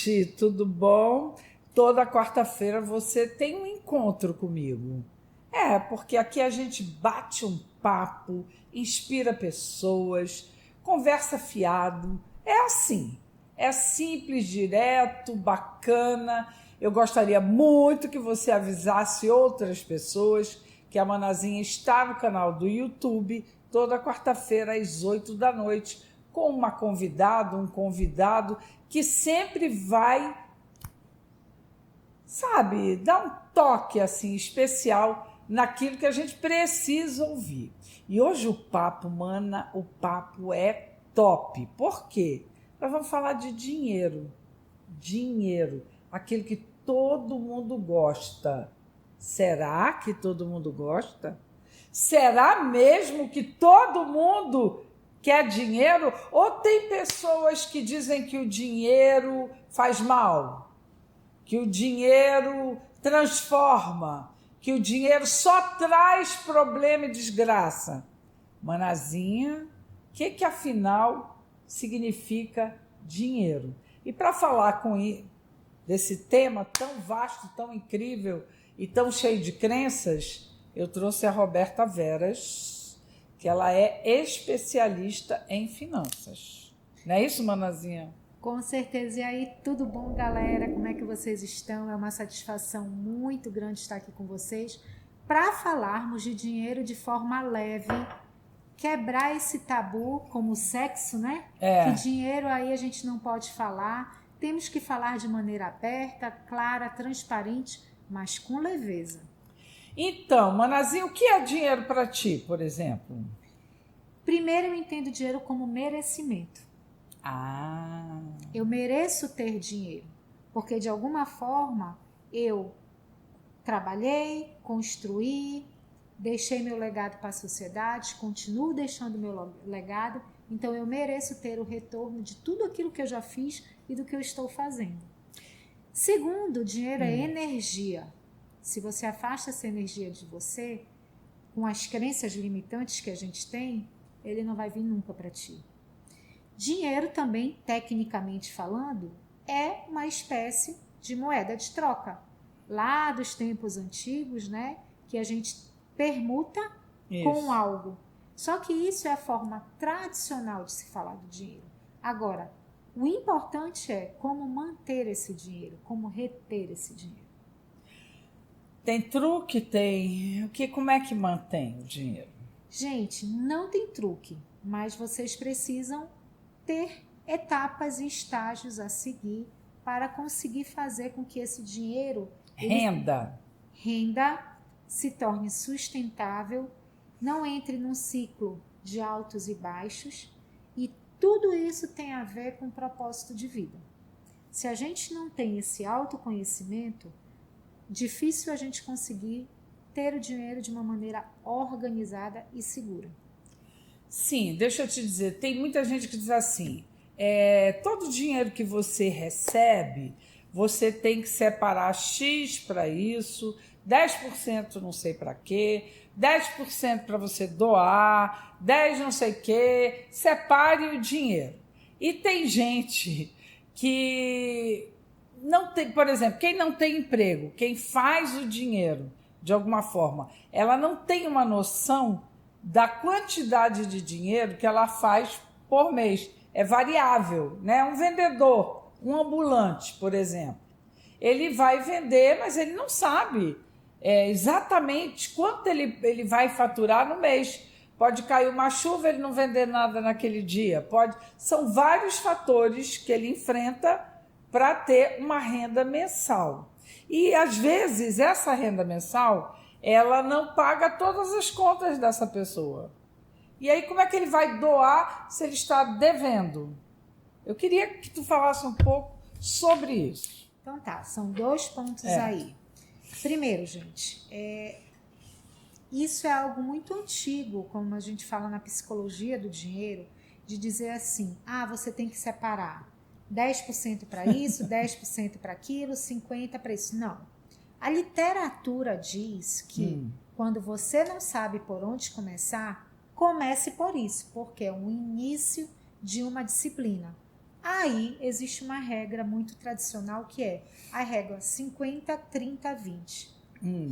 Ti, tudo bom? Toda quarta-feira você tem um encontro comigo. Porque aqui a gente bate um papo, inspira pessoas, conversa fiado. É assim, é simples, direto, bacana. Eu gostaria muito que você avisasse outras pessoas que a Manazinha está no canal do YouTube toda quarta-feira às 8 da noite, com uma convidada, um convidado que sempre vai, sabe, dar um toque assim especial naquilo que a gente precisa ouvir. E hoje o papo, mana, o papo é top. Por quê? Nós vamos falar de dinheiro. Dinheiro, aquilo que todo mundo gosta. Será que todo mundo gosta? Será mesmo que todo mundo quer dinheiro? Ou tem pessoas que dizem que o dinheiro faz mal, que o dinheiro transforma, que o dinheiro só traz problema e desgraça? Manazinha, o que afinal significa dinheiro? E para falar desse tema tão vasto, tão incrível e tão cheio de crenças, eu trouxe a Roberta Veras, que ela é especialista em finanças. Não é isso, Manazinha? Com certeza. E aí, tudo bom, galera? Como é que vocês estão? É uma satisfação muito grande estar aqui com vocês para falarmos de dinheiro de forma leve, quebrar esse tabu como o sexo, né? Que dinheiro aí a gente não pode falar. Temos que falar de maneira aberta, clara, transparente, mas com leveza. Então, Manazinha, o que é dinheiro para ti, por exemplo? Primeiro, eu entendo dinheiro como merecimento. Eu mereço ter dinheiro, porque de alguma forma eu trabalhei, construí, deixei meu legado para a sociedade, continuo deixando meu legado, então eu mereço ter o retorno de tudo aquilo que eu já fiz e do que eu estou fazendo. Segundo, o dinheiro é energia. Se você afasta essa energia de você, com as crenças limitantes que a gente tem, ele não vai vir nunca para ti. Dinheiro também, tecnicamente falando, é uma espécie de moeda de troca. Lá dos tempos antigos, né, que a gente permuta com algo. Só que isso é a forma tradicional de se falar do dinheiro. Agora, o importante é como manter esse dinheiro, como reter esse dinheiro. Tem truque? Tem. Como é que mantém o dinheiro? Gente, não tem truque, mas vocês precisam ter etapas e estágios a seguir para conseguir fazer com que esse dinheiro renda se torne sustentável, não entre num ciclo de altos e baixos, e tudo isso tem a ver com o propósito de vida. Se a gente não tem esse autoconhecimento, difícil a gente conseguir ter o dinheiro de uma maneira organizada e segura. Sim, deixa eu te dizer, tem muita gente que diz assim, todo o dinheiro que você recebe, você tem que separar X para isso, 10% não sei para quê, 10% para você doar, 10% não sei o quê, separe o dinheiro. E tem gente que não tem, por exemplo, quem não tem emprego, quem faz o dinheiro de alguma forma, ela não tem uma noção da quantidade de dinheiro que ela faz por mês. É variável, né? Um vendedor, um ambulante, por exemplo, ele vai vender, mas ele não sabe exatamente quanto ele vai faturar no mês. Pode cair uma chuva, ele não vender nada naquele dia. São vários fatores que ele enfrenta para ter uma renda mensal. E, às vezes, essa renda mensal, ela não paga todas as contas dessa pessoa. E aí, como é que ele vai doar se ele está devendo? Eu queria que tu falasse um pouco sobre isso. Então tá, são 2 pontos aí. Primeiro, gente, isso é algo muito antigo, como a gente fala na psicologia do dinheiro, de dizer assim, você tem que separar 10% para isso, 10% para aquilo, 50% para isso. Não. A literatura diz que quando você não sabe por onde começar, comece por isso, porque é um início de uma disciplina. Aí existe uma regra muito tradicional que é a regra 50, 30, 20.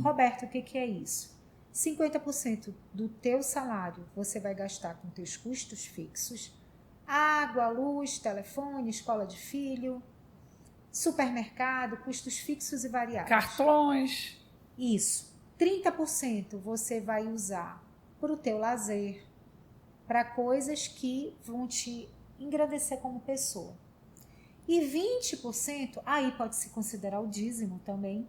Roberto, o que é isso? 50% do teu salário você vai gastar com teus custos fixos, água, luz, telefone, escola de filho, supermercado, custos fixos e variáveis. Cartões. Isso. 30% você vai usar para o teu lazer, para coisas que vão te engrandecer como pessoa. E 20%, aí pode se considerar o dízimo também,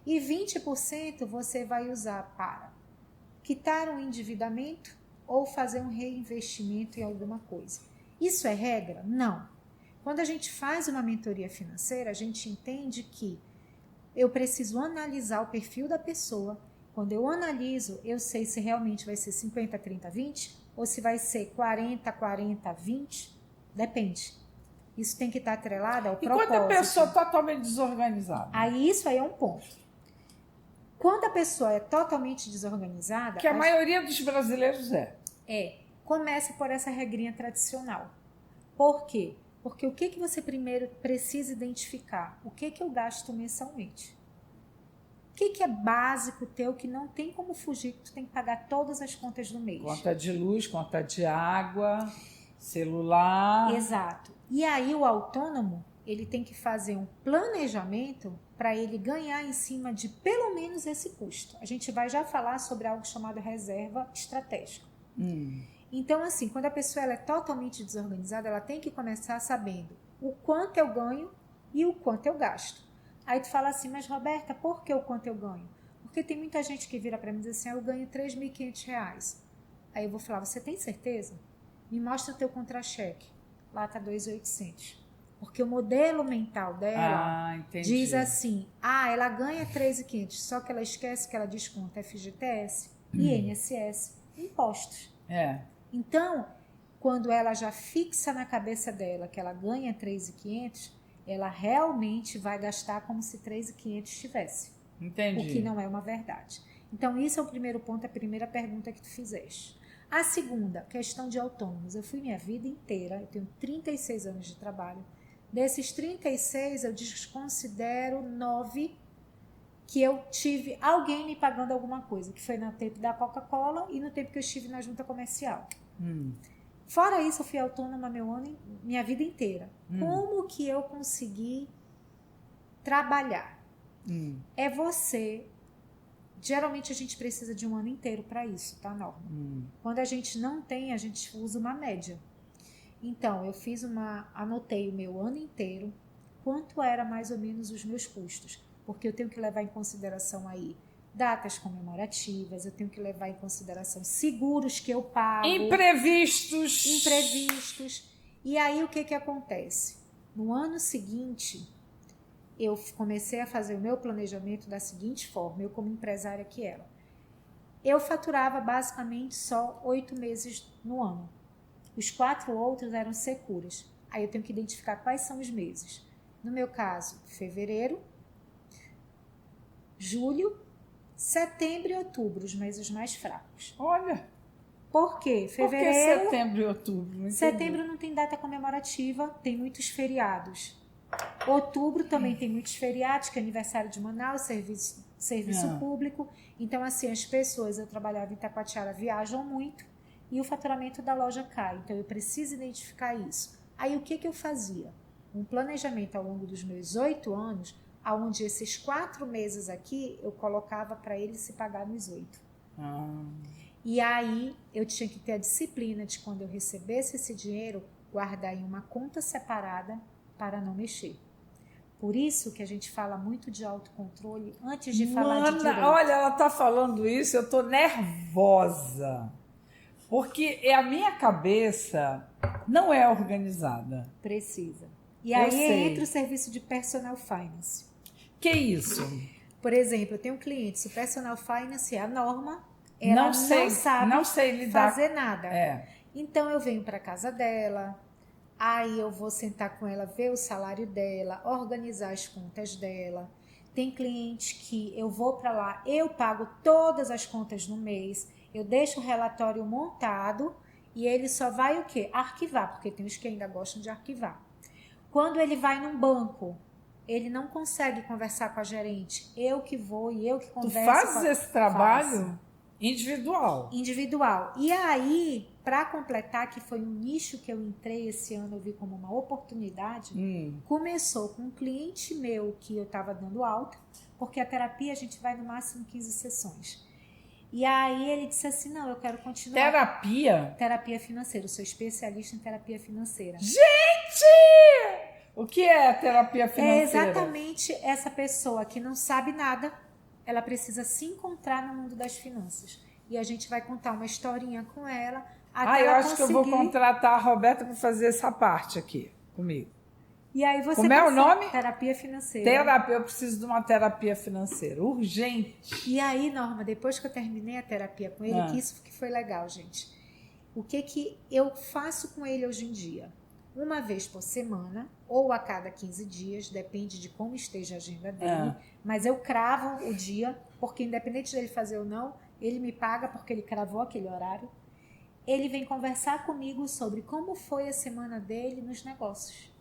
e 20% você vai usar para quitar um endividamento ou fazer um reinvestimento em alguma coisa. Isso é regra? Não. Quando a gente faz uma mentoria financeira, a gente entende que eu preciso analisar o perfil da pessoa. Quando eu analiso, eu sei se realmente vai ser 50, 30, 20 ou se vai ser 40, 40, 20. Depende. Isso tem que estar atrelado ao propósito. E quando a pessoa é totalmente desorganizada? Aí isso aí é um ponto. Quando a pessoa é totalmente desorganizada... Que a maioria dos brasileiros é. Começa por essa regrinha tradicional. Por quê? Porque o que você primeiro precisa identificar? O que eu gasto mensalmente? O que é básico teu que não tem como fugir, que tu tem que pagar todas as contas do mês? Conta de luz, conta de água, celular. Exato. E aí o autônomo, ele tem que fazer um planejamento para ele ganhar em cima de pelo menos esse custo. A gente vai já falar sobre algo chamado reserva estratégica. Então, assim, quando a pessoa ela é totalmente desorganizada, ela tem que começar sabendo o quanto eu ganho e o quanto eu gasto. Aí tu fala assim, mas Roberta, por que o quanto eu ganho? Porque tem muita gente que vira para mim e diz assim, eu ganho R$3.500. Aí eu vou falar, você tem certeza? Me mostra o teu contra-cheque. Lá tá 2.800. Porque o modelo mental dela diz assim, ela ganha 3.500, só que ela esquece que ela desconta FGTS, INSS, impostos. Então, quando ela já fixa na cabeça dela que ela ganha 3.500, ela realmente vai gastar como se 3.500 tivesse. Entendi. O que não é uma verdade. Então, isso é o primeiro ponto, a primeira pergunta que tu fizeste. A segunda, questão de autônomos. Eu fui minha vida inteira, eu tenho 36 anos de trabalho. Desses 36, eu desconsidero 9 que eu tive alguém me pagando alguma coisa, que foi no tempo da Coca-Cola e no tempo que eu estive na junta comercial. Fora isso, eu fui autônoma minha vida inteira. Como que eu consegui trabalhar? É você... Geralmente a gente precisa de um ano inteiro para isso, tá, Norma? Quando a gente não tem, a gente usa uma média. Então, eu anotei o meu ano inteiro, quanto era mais ou menos os meus custos. Porque eu tenho que levar em consideração aí datas comemorativas, eu tenho que levar em consideração seguros que eu pago. Imprevistos. E aí, o que acontece? No ano seguinte... eu comecei a fazer o meu planejamento da seguinte forma, eu como empresária que era. Eu faturava basicamente só 8 meses no ano. Os 4 outros eram securas. Aí eu tenho que identificar quais são os meses. No meu caso, fevereiro, julho, setembro e outubro, os meses mais fracos. Olha! Por quê? Fevereiro... Por que setembro e outubro? Setembro não tem data comemorativa, tem muitos feriados. Outubro também tem muitos feriados, que é aniversário de Manaus, serviço público. Então, assim, as pessoas, eu trabalhava em Itacoatiara, viajam muito e o faturamento da loja cai. Então, eu preciso identificar isso. Aí, o que eu fazia? Um planejamento ao longo dos meus 8 anos, onde esses 4 meses aqui, eu colocava para ele se pagar nos 8. E aí, eu tinha que ter a disciplina de, quando eu recebesse esse dinheiro, guardar em uma conta separada para não mexer. Por isso que a gente fala muito de autocontrole antes de falar de direito. Olha, ela está falando isso, eu estou nervosa. Porque a minha cabeça não é organizada. Precisa. E aí entra o serviço de personal finance. Que isso? Por exemplo, eu tenho um cliente, se o personal finance é a Norma, ela não sabe fazer nada. Então, eu venho para a casa dela... Aí eu vou sentar com ela, ver o salário dela, organizar as contas dela. Tem cliente que eu vou para lá, eu pago todas as contas no mês, eu deixo o relatório montado e ele só vai o quê? Arquivar, porque tem os que ainda gostam de arquivar. Quando ele vai num banco, ele não consegue conversar com a gerente. Eu que vou e eu que converso. Tu fazes esse trabalho Faço. individual. Individual. E aí, para completar, que foi um nicho que eu entrei esse ano, eu vi como uma oportunidade, começou com um cliente meu que eu estava dando alta, porque a terapia a gente vai no máximo 15 sessões. E aí ele disse assim, não, eu quero continuar. Terapia? Terapia financeira, eu sou especialista em terapia financeira. Gente! O que é terapia financeira? É exatamente essa pessoa que não sabe nada, ela precisa se encontrar no mundo das finanças. E a gente vai contar uma historinha com ela até eu ela acho conseguir... que eu vou contratar a Roberta para fazer essa parte aqui comigo. E aí você Como é o nome? Terapia financeira. Terapia, eu preciso de uma terapia financeira, urgente. E aí, Norma, depois que eu terminei a terapia com ele, que isso que foi legal, gente. O que eu faço com ele hoje em dia? Uma vez por semana, ou a cada 15 dias, depende de como esteja a agenda dele. Mas eu cravo o dia, porque independente dele fazer ou não, ele me paga porque ele cravou aquele horário. Ele vem conversar comigo sobre como foi a semana dele nos negócios.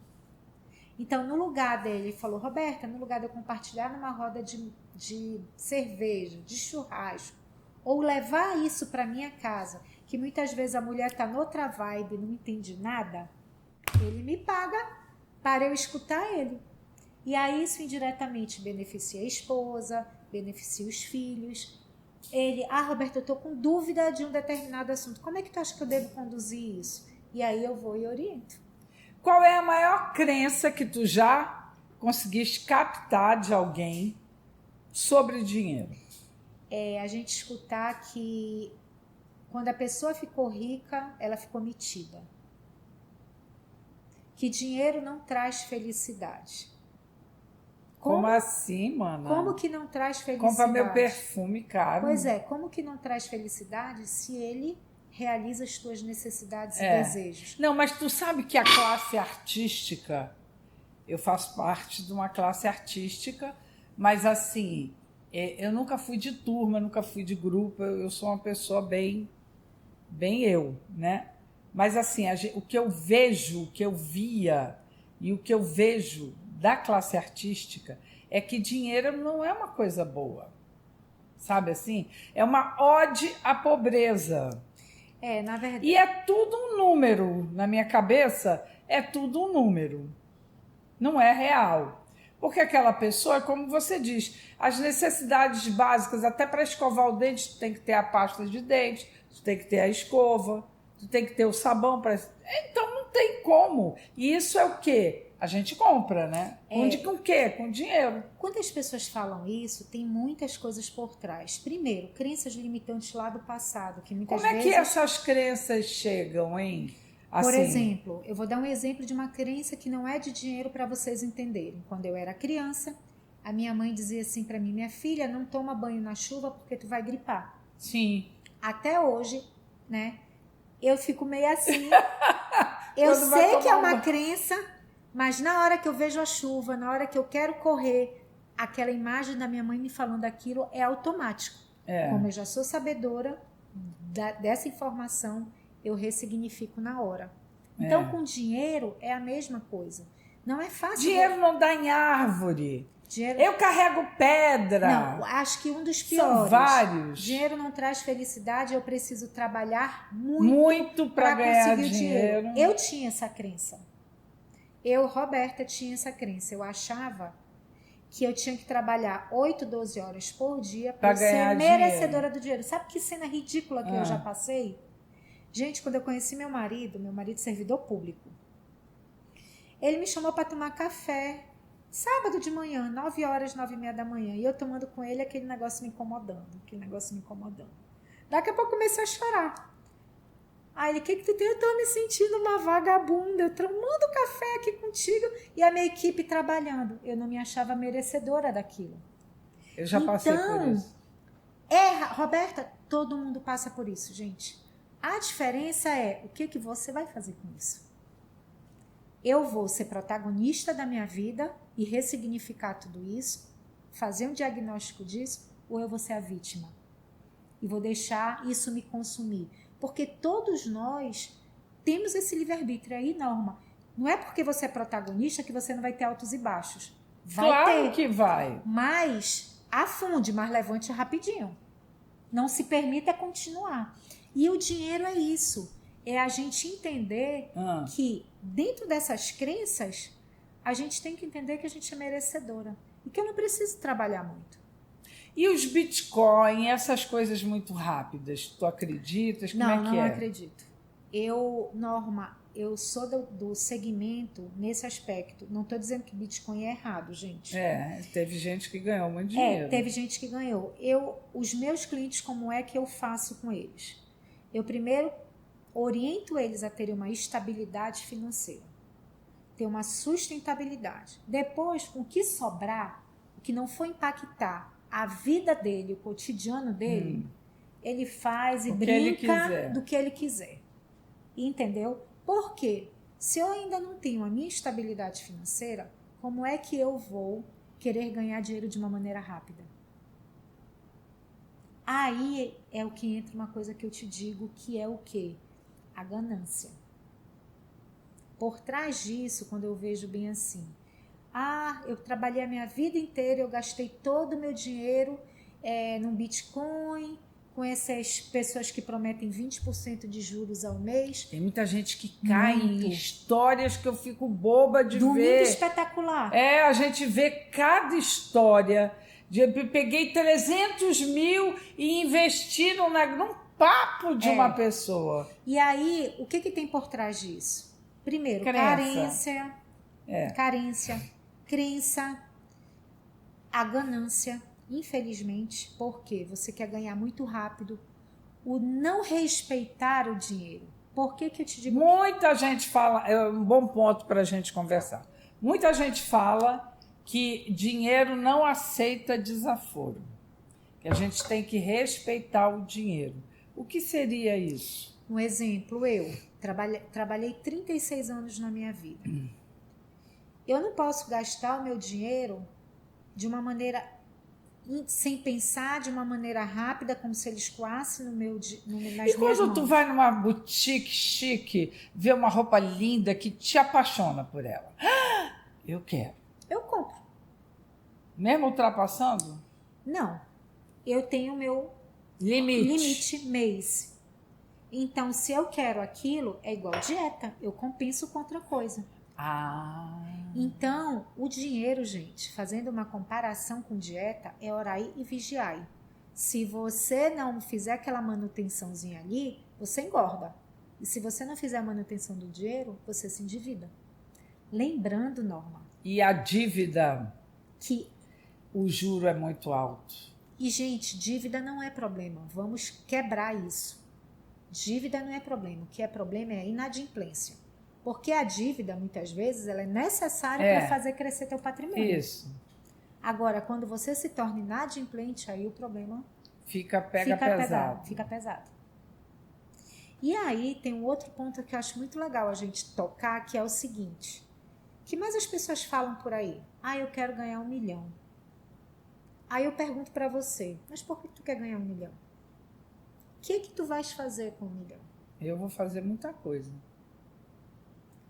Então, no lugar dele, ele falou, Roberta, no lugar de eu compartilhar numa roda de cerveja, de churrasco, ou levar isso para minha casa, que muitas vezes a mulher está noutra vibe, não entende nada, ele me paga para eu escutar ele. E aí isso indiretamente beneficia a esposa, beneficia os filhos. Ele, Roberta, eu estou com dúvida de um determinado assunto, como é que tu acha que eu devo conduzir isso? E aí eu vou e oriento. Qual é a maior crença que tu já conseguiste captar de alguém sobre dinheiro? É a gente escutar que quando a pessoa ficou rica, ela ficou metida. Que dinheiro não traz felicidade. Como assim, mano? Como que não traz felicidade? Compra meu perfume caro. Pois é, como que não traz felicidade se ele realiza as tuas necessidades e desejos? Não, mas tu sabe que a classe artística, eu faço parte de uma classe artística, mas assim, eu nunca fui de turma, nunca fui de grupo, eu sou uma pessoa bem eu, né? Mas assim, o que eu vejo, o que eu via e o que eu vejo da classe artística é que dinheiro não é uma coisa boa, sabe assim? É uma ode à pobreza. Na verdade. E é tudo um número, na minha cabeça, é tudo um número. Não é real. Porque aquela pessoa, como você diz, as necessidades básicas, até para escovar o dente, tu tem que ter a pasta de dente, tu tem que ter a escova, tu tem que ter o sabão para... Então não tem como. E isso é o quê? A gente compra, né? Com o quê? Com dinheiro. Quando as pessoas falam isso, tem muitas coisas por trás. Primeiro, crenças limitantes lá do passado, que muitas vezes... Como é que essas crenças chegam, hein? Assim... Por exemplo, eu vou dar um exemplo de uma crença que não é de dinheiro para vocês entenderem. Quando eu era criança, a minha mãe dizia assim para mim, minha filha, não toma banho na chuva porque tu vai gripar. Sim. Até hoje, né? Eu fico meio assim. Eu sei que é uma crença... Mas na hora que eu vejo a chuva, na hora que eu quero correr, aquela imagem da minha mãe me falando aquilo é automático. Como eu já sou sabedora dessa informação, eu ressignifico na hora. Então, com dinheiro é a mesma coisa. Não é fácil. Dinheiro não dá em árvore. Dinheiro... Eu carrego pedra. Não, acho que um dos piores. São vários. Dinheiro não traz felicidade, eu preciso trabalhar muito para ganhar dinheiro. Eu tinha essa crença. Eu, Roberta, tinha essa crença. Eu achava que eu tinha que trabalhar 8, 12 horas por dia para ser merecedora do dinheiro. Sabe que cena ridícula que eu já passei? Gente, quando eu conheci meu marido servidor público, ele me chamou para tomar café, sábado de manhã, 9 horas, 9h30 da manhã, e eu tomando com ele aquele negócio me incomodando. Daqui a pouco eu comecei a chorar. Aí ele, o que tu tem? Eu tô me sentindo uma vagabunda, eu tomando café aqui contigo e a minha equipe trabalhando. Eu não me achava merecedora daquilo. Eu já passei por isso. Roberta, todo mundo passa por isso, gente. A diferença é o que você vai fazer com isso. Eu vou ser protagonista da minha vida e ressignificar tudo isso, fazer um diagnóstico disso, ou eu vou ser a vítima? E vou deixar isso me consumir. Porque todos nós temos esse livre-arbítrio aí, Norma. Não é porque você é protagonista que você não vai ter altos e baixos. Vai Claro ter. que vai. Mas afunde, mas levante rapidinho. Não se permita continuar. E o dinheiro é isso. É a gente entender que dentro dessas crenças, a gente tem que entender que a gente é merecedora. E que eu não preciso trabalhar muito. E os Bitcoin, essas coisas muito rápidas, tu acreditas? Como é que não é? acredito. Norma, eu sou do segmento nesse aspecto. Não estou dizendo que Bitcoin é errado, gente. Teve gente que ganhou muito dinheiro. Teve gente que ganhou. Os meus clientes, como é que eu faço com eles? Eu primeiro oriento eles a terem uma estabilidade financeira, ter uma sustentabilidade. Depois, o que sobrar, o que não for impactar a vida dele, o cotidiano dele, ele faz e brinca do que ele quiser. Entendeu? Por quê? Se eu ainda não tenho a minha estabilidade financeira, como é que eu vou querer ganhar dinheiro de uma maneira rápida? Aí é o que entra uma coisa que eu te digo, que é o quê? A ganância. Por trás disso, quando eu vejo bem assim, eu trabalhei a minha vida inteira, eu gastei todo o meu dinheiro no Bitcoin, com essas pessoas que prometem 20% de juros ao mês. Tem muita gente que cai em histórias que eu fico boba de ver. Domingo espetacular. A gente vê cada história. Peguei 300 mil e investi num papo de uma pessoa. E aí, o que tem por trás disso? Primeiro, carência, crença, a ganância, infelizmente, porque você quer ganhar muito rápido, o não respeitar o dinheiro. Por que eu te digo? Muita gente fala, é um bom ponto para a gente conversar. Muita gente fala que dinheiro não aceita desaforo, que a gente tem que respeitar o dinheiro. O que seria isso? Um exemplo, eu trabalhei 36 anos na minha vida. Eu não posso gastar o meu dinheiro de uma maneira, sem pensar, de uma maneira rápida, como se ele escoasse nas minhas mãos. E quando tu vai numa boutique chique, vê uma roupa linda que te apaixona por ela? Eu quero. Eu compro. Mesmo ultrapassando? Não. Eu tenho meu limite mês. Então, se eu quero aquilo, é igual dieta. Eu compenso com outra coisa. Então, o dinheiro, gente, fazendo uma comparação com dieta, é orai e vigiai. Se você não fizer aquela manutençãozinha ali, você engorda. E se você não fizer a manutenção do dinheiro, você se endivida. Lembrando, Norma. E a dívida? Que o juro é muito alto. E, gente, dívida não é problema. Vamos quebrar isso. Dívida não é problema. O que é problema é a inadimplência. Porque a dívida, muitas vezes, ela é necessária para fazer crescer teu patrimônio. Isso. Agora, quando você se torna inadimplente, aí o problema fica pesado. Fica pesado. E aí tem um outro ponto que eu acho muito legal a gente tocar, que é o seguinte. O que mais as pessoas falam por aí? Eu quero ganhar 1 milhão. Aí eu pergunto para você, mas por que tu quer ganhar 1 milhão? O que tu vais fazer com 1 milhão? Eu vou fazer muita coisa.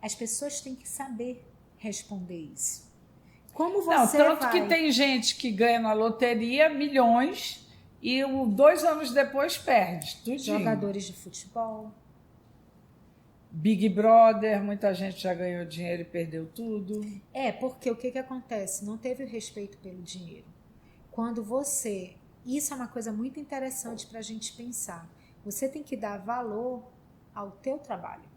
As pessoas têm que saber responder isso. Como você tanto que tem gente que ganha na loteria milhões e 2 anos depois perde tudinho. Jogadores de futebol. Big Brother, muita gente já ganhou dinheiro e perdeu tudo. Porque o que acontece? Não teve o respeito pelo dinheiro. Quando você... Isso é uma coisa muito interessante para a gente pensar. Você tem que dar valor ao teu trabalho.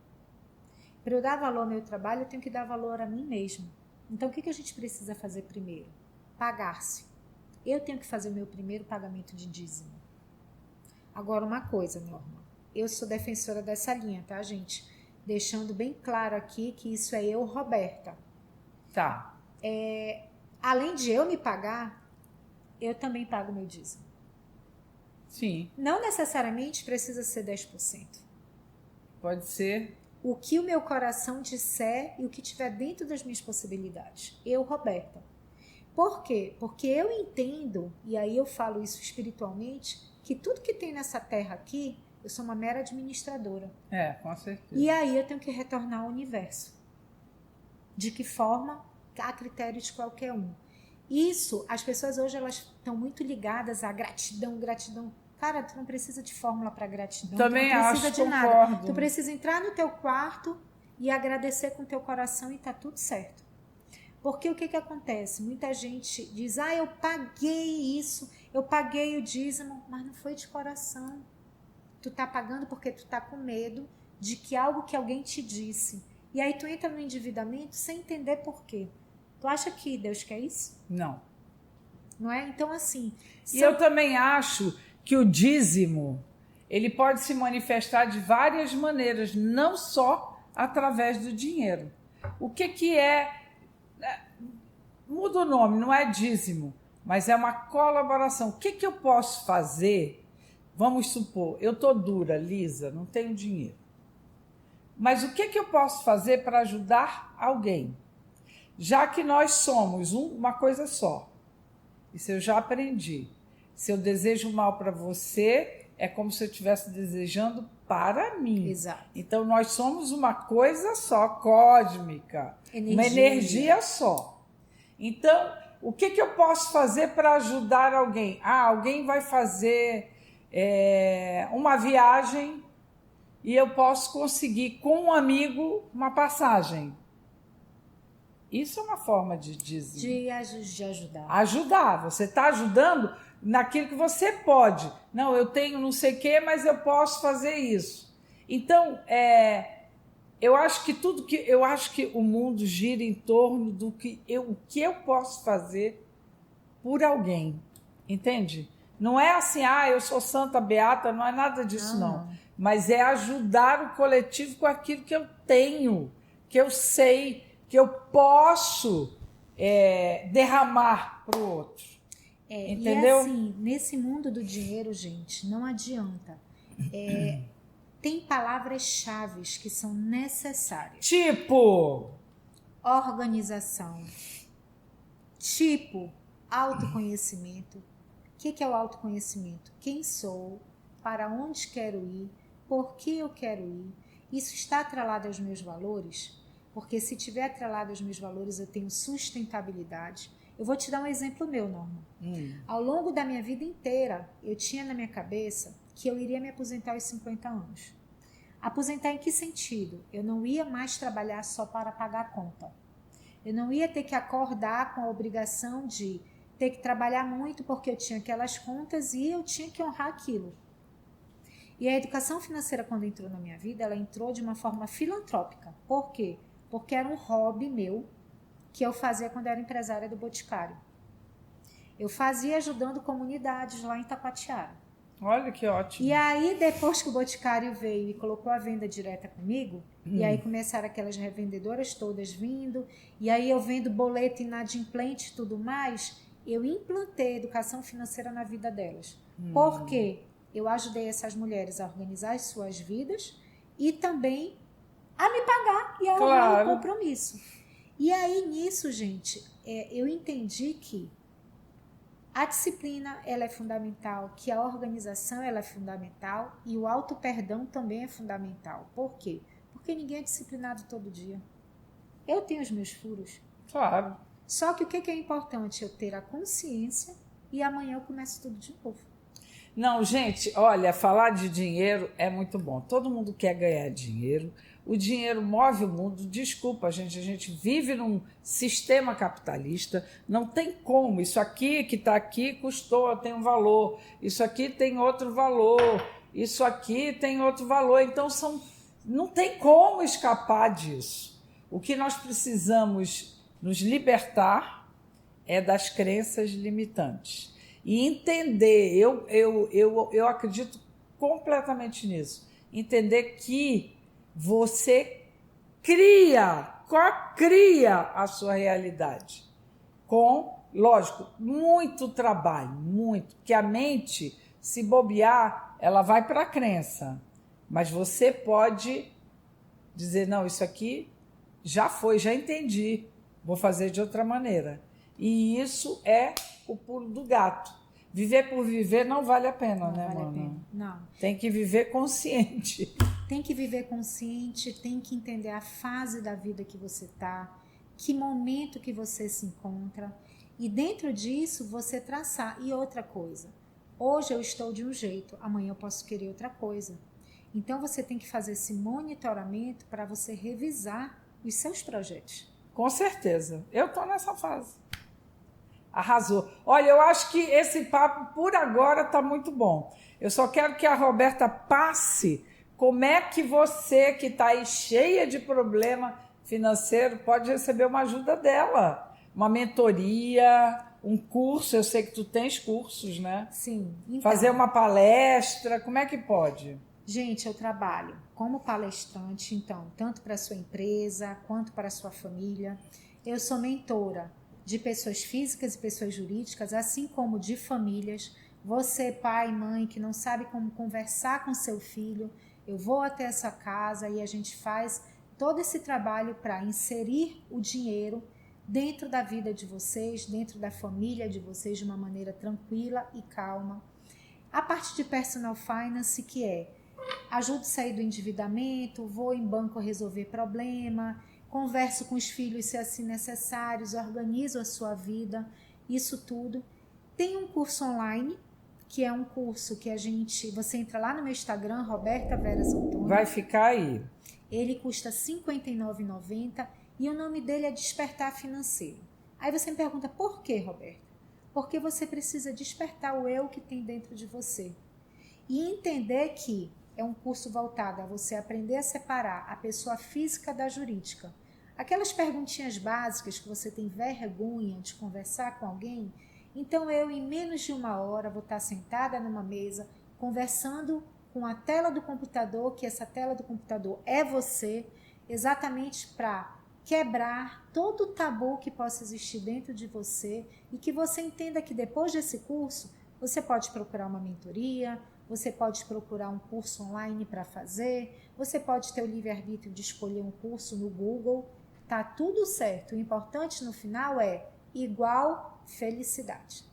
Para eu dar valor ao meu trabalho, eu tenho que dar valor a mim mesmo. Então, o que a gente precisa fazer primeiro? Pagar-se. Eu tenho que fazer o meu primeiro pagamento de dízimo. Agora, uma coisa, Norma. Eu sou defensora dessa linha, tá, gente? Deixando bem claro aqui que isso é eu, Roberta. Tá. Além de eu me pagar, eu também pago meu dízimo. Sim. Não necessariamente precisa ser 10%. Pode ser... O que o meu coração disser e o que tiver dentro das minhas possibilidades. Eu, Roberta. Por quê? Porque eu entendo, e aí eu falo isso espiritualmente, que tudo que tem nessa terra aqui, eu sou uma mera administradora. Com certeza. E aí eu tenho que retornar ao universo. De que forma? A critério de qualquer um. Isso, as pessoas hoje elas estão muito ligadas à gratidão, gratidão. Cara, tu não precisa de fórmula para gratidão. Também tu não precisa acho, de concordo. nada. Tu precisa entrar no teu quarto e agradecer com teu coração e tá tudo certo. Porque o que acontece? Muita gente diz, eu paguei isso, eu paguei o dízimo, mas não foi de coração. Tu tá pagando porque tu tá com medo de que algo que alguém te disse. E aí tu entra no endividamento sem entender por quê. Tu acha que Deus quer isso? Não. Não é? Então, assim... E eu também acho que o dízimo, ele pode se manifestar de várias maneiras, não só através do dinheiro. O que é... Muda o nome, não é dízimo, mas é uma colaboração. O que eu posso fazer? Vamos supor, eu estou dura, lisa, não tenho dinheiro. Mas o que eu posso fazer para ajudar alguém? Já que nós somos uma coisa só. Isso eu já aprendi. Se eu desejo mal para você, é como se eu estivesse desejando para mim. Exato. Então, nós somos uma coisa só, cósmica. Uma energia só. Então, o que eu posso fazer para ajudar alguém? Alguém vai fazer uma viagem e eu posso conseguir com um amigo uma passagem. Isso é uma forma de dizer. De ajudar. Ajudar. Você está ajudando naquilo que você pode. Não, eu tenho não sei o quê, mas eu posso fazer isso. Então, eu acho que o mundo gira em torno do que eu posso fazer por alguém. Entende? Não é assim, eu sou santa beata, não é nada disso, não. Mas é ajudar o coletivo com aquilo que eu tenho, que eu sei, que eu posso derramar para o outro. Entendeu? E assim, nesse mundo do dinheiro, gente, não adianta. Tem palavras-chave que são necessárias. Tipo? Organização. Tipo, autoconhecimento. O que é o autoconhecimento? Quem sou? Para onde quero ir? Por que eu quero ir? Isso está atrelado aos meus valores? Porque se estiver atrelado aos meus valores, eu tenho sustentabilidade. Eu vou te dar um exemplo meu, Norma. Ao longo da minha vida inteira, eu tinha na minha cabeça que eu iria me aposentar aos 50 anos. Aposentar em que sentido? Eu não ia mais trabalhar só para pagar a conta. Eu não ia ter que acordar com a obrigação de ter que trabalhar muito porque eu tinha aquelas contas e eu tinha que honrar aquilo. E a educação financeira, quando entrou na minha vida, ela entrou de uma forma filantrópica. Por quê? Porque era um hobby meu que eu fazia quando era empresária do Boticário. Eu fazia ajudando comunidades lá em Taquatiara. Olha que ótimo. E aí, depois que o Boticário veio e colocou a venda direta comigo, e aí começaram aquelas revendedoras todas vindo, e aí eu vendo boleto inadimplente e tudo mais, eu implantei a educação financeira na vida delas. Por quê? Eu ajudei essas mulheres a organizar as suas vidas e também a me pagar e a honrar o compromisso. E aí, nisso, gente, eu entendi que a disciplina ela é fundamental, que a organização ela é fundamental e o auto-perdão também é fundamental. Por quê? Porque ninguém é disciplinado todo dia. Eu tenho os meus furos. Claro. Só que o que é importante? Eu ter a consciência e amanhã eu começo tudo de novo. Não, gente, olha, falar de dinheiro é muito bom. Todo mundo quer ganhar dinheiro. O dinheiro move o mundo. Desculpa, gente, a gente vive num sistema capitalista. Não tem como. Isso aqui que está aqui custou, tem um valor. Isso aqui tem outro valor. Isso aqui tem outro valor. Então, não tem como escapar disso. O que nós precisamos nos libertar é das crenças limitantes. E entender, eu acredito completamente nisso, entender que você cria a sua realidade com, lógico, muito trabalho, muito, porque a mente, se bobear, ela vai para a crença, mas você pode dizer, não, isso aqui já foi, já entendi, vou fazer de outra maneira. E isso é o pulo do gato. Viver por viver não vale a pena, né, mano? Não. Tem que viver consciente. Tem que viver consciente, tem que entender a fase da vida que você tá, que momento que você se encontra, e dentro disso você traçar. E outra coisa, hoje eu estou de um jeito, amanhã eu posso querer outra coisa. Então você tem que fazer esse monitoramento para você revisar os seus projetos. Com certeza, eu estou nessa fase. Arrasou. Olha, eu acho que esse papo por agora está muito bom. Eu só quero que a Roberta passe como é que você, que está aí cheia de problema financeiro, pode receber uma ajuda dela. Uma mentoria, um curso, eu sei que tu tens cursos, né? Sim. Então, fazer uma palestra, como é que pode? Gente, eu trabalho como palestrante, então, tanto para a sua empresa quanto para a sua família. Eu sou mentora de pessoas físicas e pessoas jurídicas, assim como de famílias. Você, pai, mãe, que não sabe como conversar com seu filho, eu vou até essa casa e a gente faz todo esse trabalho para inserir o dinheiro dentro da vida de vocês, dentro da família de vocês, de uma maneira tranquila e calma. A parte de personal finance, que é ajudo a sair do endividamento, vou em banco resolver problema, converso com os filhos se assim necessários, organizo a sua vida, isso tudo. Tem um curso online, que é um curso que você entra lá no meu Instagram, Roberta Veras Antônio. Vai ficar aí. Ele custa R$ 59,90 e o nome dele é Despertar Financeiro. Aí você me pergunta, por que, Roberta? Porque você precisa despertar o eu que tem dentro de você. E entender que é um curso voltado a você aprender a separar a pessoa física da jurídica. Aquelas perguntinhas básicas que você tem vergonha de conversar com alguém, então eu, em menos de 1 hora, vou estar sentada numa mesa, conversando com a tela do computador, que essa tela do computador é você, exatamente para quebrar todo o tabu que possa existir dentro de você e que você entenda que depois desse curso, você pode procurar uma mentoria, você pode procurar um curso online para fazer, você pode ter o livre-arbítrio de escolher um curso no Google, tá tudo certo. O importante no final é igual felicidade.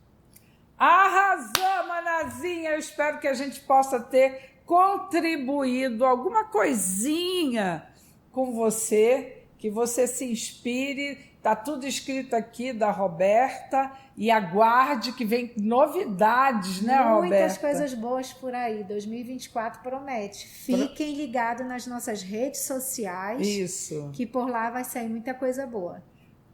Arrasou, Manazinha! Eu espero que a gente possa ter contribuído alguma coisinha com você, que você se inspire. Tá tudo escrito aqui da Roberta e aguarde que vem novidades, né, Roberta? Muitas coisas boas por aí. 2024 promete. Fiquem ligados nas nossas redes sociais. Isso. Que por lá vai sair muita coisa boa.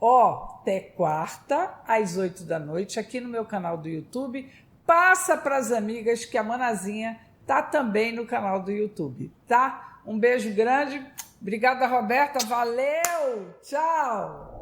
Até quarta, às 8 da noite, aqui no meu canal do YouTube. Passa para as amigas que a Manazinha tá também no canal do YouTube, tá? Um beijo grande. Obrigada, Roberta. Valeu! Tchau!